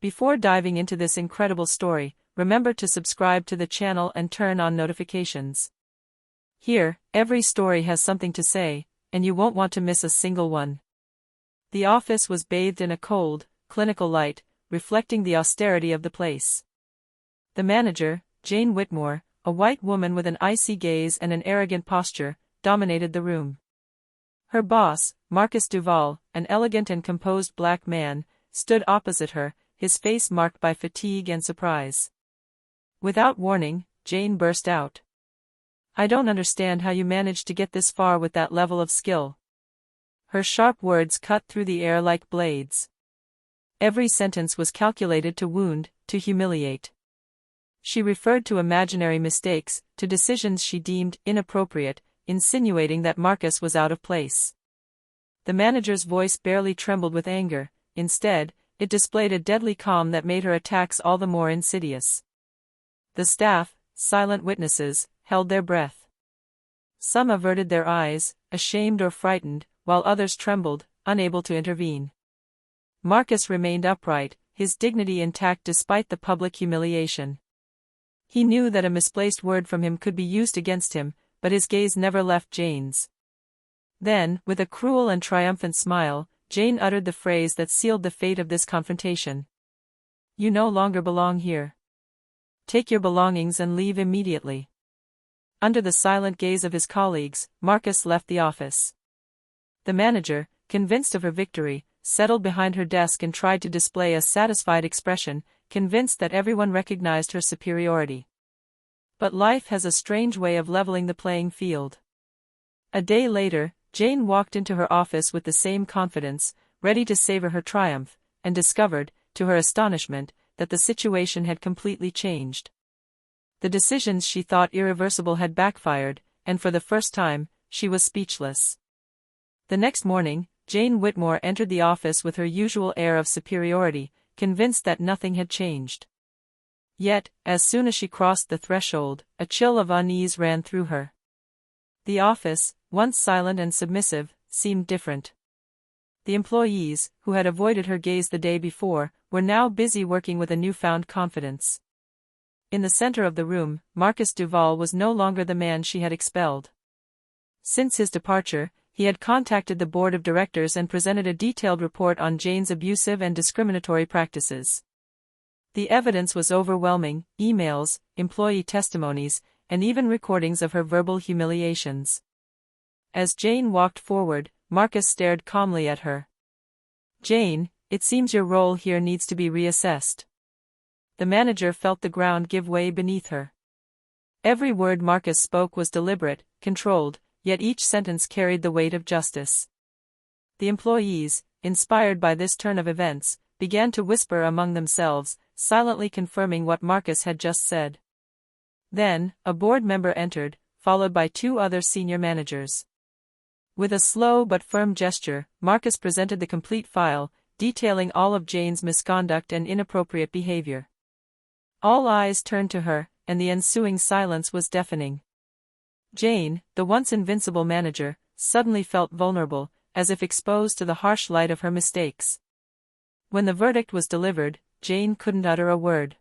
Before diving into this incredible story, remember to subscribe to the channel and turn on notifications. Here, every story has something to say, and you won't want to miss a single one. The office was bathed in a cold, clinical light, reflecting the austerity of the place. The manager, Jane Whitmore, a white woman with an icy gaze and an arrogant posture, dominated the room. Her boss, Marcus Duval, an elegant and composed black man, stood opposite her, his face marked by fatigue and surprise. Without warning, Jane burst out. "I don't understand how you managed to get this far with that level of skill." Her sharp words cut through the air like blades. Every sentence was calculated to wound, to humiliate. She referred to imaginary mistakes, to decisions she deemed inappropriate, insinuating that Marcus was out of place. The manager's voice barely trembled with anger. Instead, it displayed a deadly calm that made her attacks all the more insidious. The staff, silent witnesses, held their breath. Some averted their eyes, ashamed or frightened, while others trembled, unable to intervene. Marcus remained upright, his dignity intact despite the public humiliation. He knew that a misplaced word from him could be used against him, but his gaze never left Jane's. Then, with a cruel and triumphant smile, Jane uttered the phrase that sealed the fate of this confrontation. "You no longer belong here. Take your belongings and leave immediately." Under the silent gaze of his colleagues, Marcus left the office. The manager, convinced of her victory, settled behind her desk and tried to display a satisfied expression, convinced that everyone recognized her superiority. But life has a strange way of leveling the playing field. A day later, Jane walked into her office with the same confidence, ready to savor her triumph, and discovered, to her astonishment, that the situation had completely changed. The decisions she thought irreversible had backfired, and for the first time, she was speechless. The next morning, Jane Whitmore entered the office with her usual air of superiority, convinced that nothing had changed. Yet, as soon as she crossed the threshold, a chill of unease ran through her. The office, once silent and submissive, seemed different. The employees, who had avoided her gaze the day before, were now busy working with a newfound confidence. In the center of the room, Marcus Duval was no longer the man she had expelled. Since his departure, he had contacted the board of directors and presented a detailed report on Jane's abusive and discriminatory practices. The evidence was overwhelming: emails, employee testimonies, and even recordings of her verbal humiliations. As Jane walked forward, Marcus stared calmly at her. "Jane, it seems your role here needs to be reassessed." The manager felt the ground give way beneath her. Every word Marcus spoke was deliberate, controlled, yet each sentence carried the weight of justice. The employees, inspired by this turn of events, began to whisper among themselves, silently confirming what Marcus had just said. Then, a board member entered, followed by two other senior managers. With a slow but firm gesture, Marcus presented the complete file, detailing all of Jane's misconduct and inappropriate behavior. All eyes turned to her, and the ensuing silence was deafening. Jane, the once invincible manager, suddenly felt vulnerable, as if exposed to the harsh light of her mistakes. When the verdict was delivered, Jane couldn't utter a word.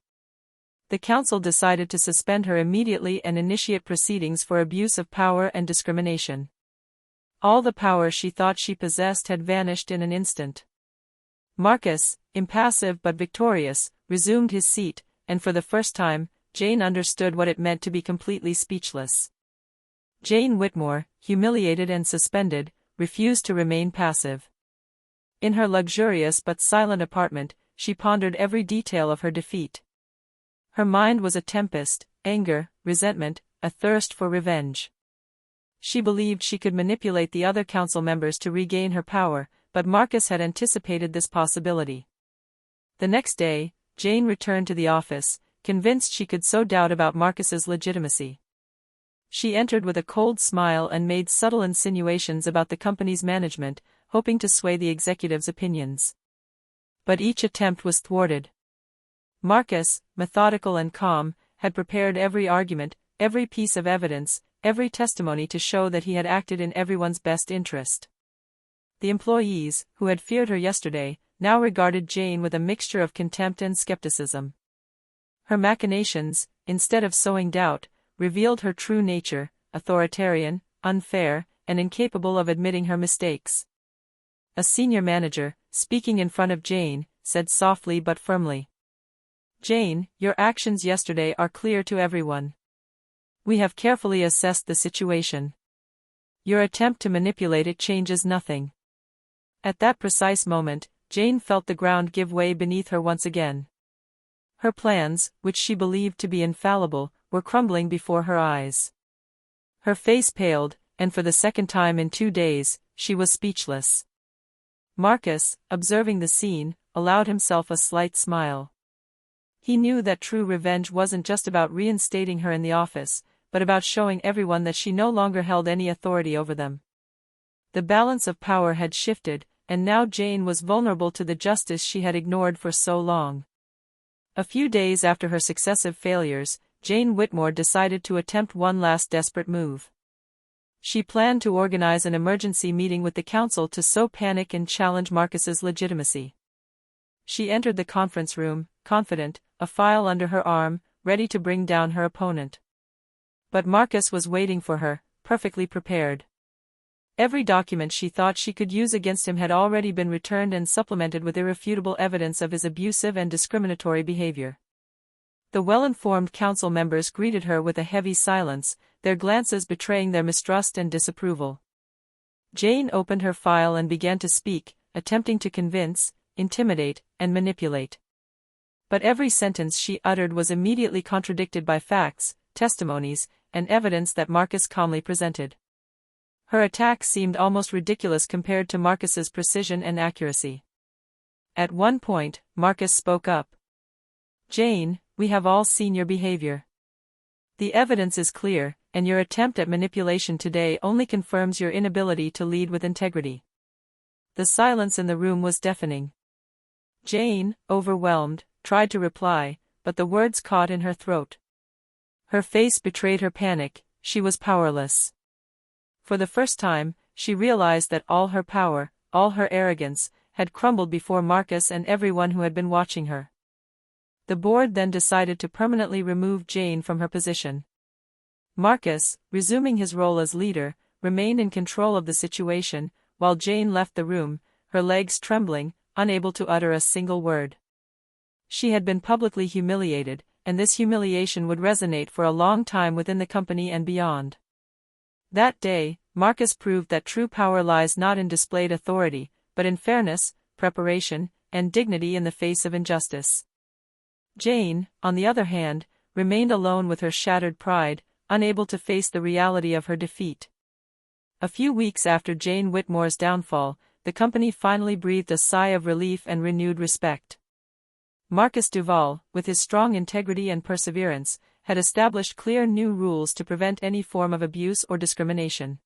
The council decided to suspend her immediately and initiate proceedings for abuse of power and discrimination. All the power she thought she possessed had vanished in an instant. Marcus, impassive but victorious, resumed his seat, and for the first time, Jane understood what it meant to be completely speechless. Jane Whitmore, humiliated and suspended, refused to remain passive. In her luxurious but silent apartment, she pondered every detail of her defeat. Her mind was a tempest: anger, resentment, a thirst for revenge. She believed she could manipulate the other council members to regain her power, but Marcus had anticipated this possibility. The next day, Jane returned to the office, convinced she could sow doubt about Marcus's legitimacy. She entered with a cold smile and made subtle insinuations about the company's management, hoping to sway the executives' opinions. But each attempt was thwarted. Marcus, methodical and calm, had prepared every argument, every piece of evidence, every testimony to show that he had acted in everyone's best interest. The employees, who had feared her yesterday, now regarded Jane with a mixture of contempt and skepticism. Her machinations, instead of sowing doubt, revealed her true nature: authoritarian, unfair, and incapable of admitting her mistakes. A senior manager, speaking in front of Jane, said softly but firmly, "Jane, your actions yesterday are clear to everyone. We have carefully assessed the situation. Your attempt to manipulate it changes nothing." At that precise moment, Jane felt the ground give way beneath her once again. Her plans, which she believed to be infallible, were crumbling before her eyes. Her face paled, and for the second time in 2 days, she was speechless. Marcus, observing the scene, allowed himself a slight smile. He knew that true revenge wasn't just about reinstating her in the office, but about showing everyone that she no longer held any authority over them. The balance of power had shifted, and now Jane was vulnerable to the justice she had ignored for so long. A few days after her successive failures, Jane Whitmore decided to attempt one last desperate move. She planned to organize an emergency meeting with the council to sow panic and challenge Marcus's legitimacy. She entered the conference room, confident, a file under her arm, ready to bring down her opponent. But Marcus was waiting for her, perfectly prepared. Every document she thought she could use against him had already been returned and supplemented with irrefutable evidence of his abusive and discriminatory behavior. The well-informed council members greeted her with a heavy silence, their glances betraying their mistrust and disapproval. Jane opened her file and began to speak, attempting to convince, intimidate, and manipulate. But every sentence she uttered was immediately contradicted by facts, testimonies, and evidence that Marcus calmly presented. Her attack seemed almost ridiculous compared to Marcus's precision and accuracy. At one point, Marcus spoke up. "Jane, we have all seen your behavior. The evidence is clear, and your attempt at manipulation today only confirms your inability to lead with integrity." The silence in the room was deafening. Jane, overwhelmed, tried to reply, but the words caught in her throat. Her face betrayed her panic. She was powerless. For the first time, she realized that all her power, all her arrogance, had crumbled before Marcus and everyone who had been watching her. The board then decided to permanently remove Jane from her position. Marcus, resuming his role as leader, remained in control of the situation, while Jane left the room, her legs trembling, unable to utter a single word. She had been publicly humiliated, and this humiliation would resonate for a long time within the company and beyond. That day, Marcus proved that true power lies not in displayed authority, but in fairness, preparation, and dignity in the face of injustice. Jane, on the other hand, remained alone with her shattered pride, unable to face the reality of her defeat. A few weeks after Jane Whitmore's downfall, the company finally breathed a sigh of relief and renewed respect. Marcus Duval, with his strong integrity and perseverance, had established clear new rules to prevent any form of abuse or discrimination.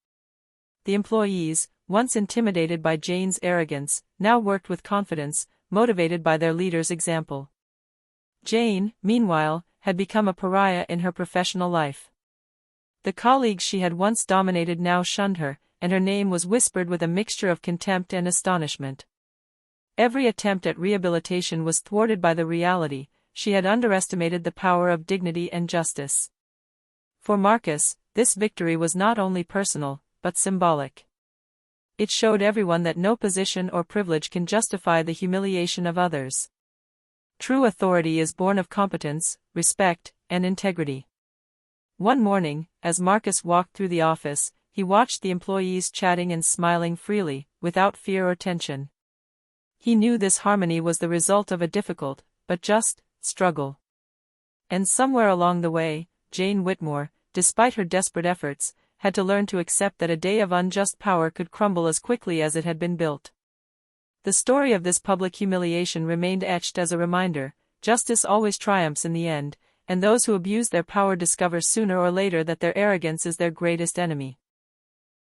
The employees, once intimidated by Jane's arrogance, now worked with confidence, motivated by their leader's example. Jane, meanwhile, had become a pariah in her professional life. The colleagues she had once dominated now shunned her, and her name was whispered with a mixture of contempt and astonishment. Every attempt at rehabilitation was thwarted by the reality: she had underestimated the power of dignity and justice. For Marcus, this victory was not only personal, but symbolic. It showed everyone that no position or privilege can justify the humiliation of others. True authority is born of competence, respect, and integrity. One morning, as Marcus walked through the office, he watched the employees chatting and smiling freely, without fear or tension. He knew this harmony was the result of a difficult, but just, struggle. And somewhere along the way, Jane Whitmore, despite her desperate efforts, had to learn to accept that a day of unjust power could crumble as quickly as it had been built. The story of this public humiliation remained etched as a reminder: justice always triumphs in the end, and those who abuse their power discover sooner or later that their arrogance is their greatest enemy.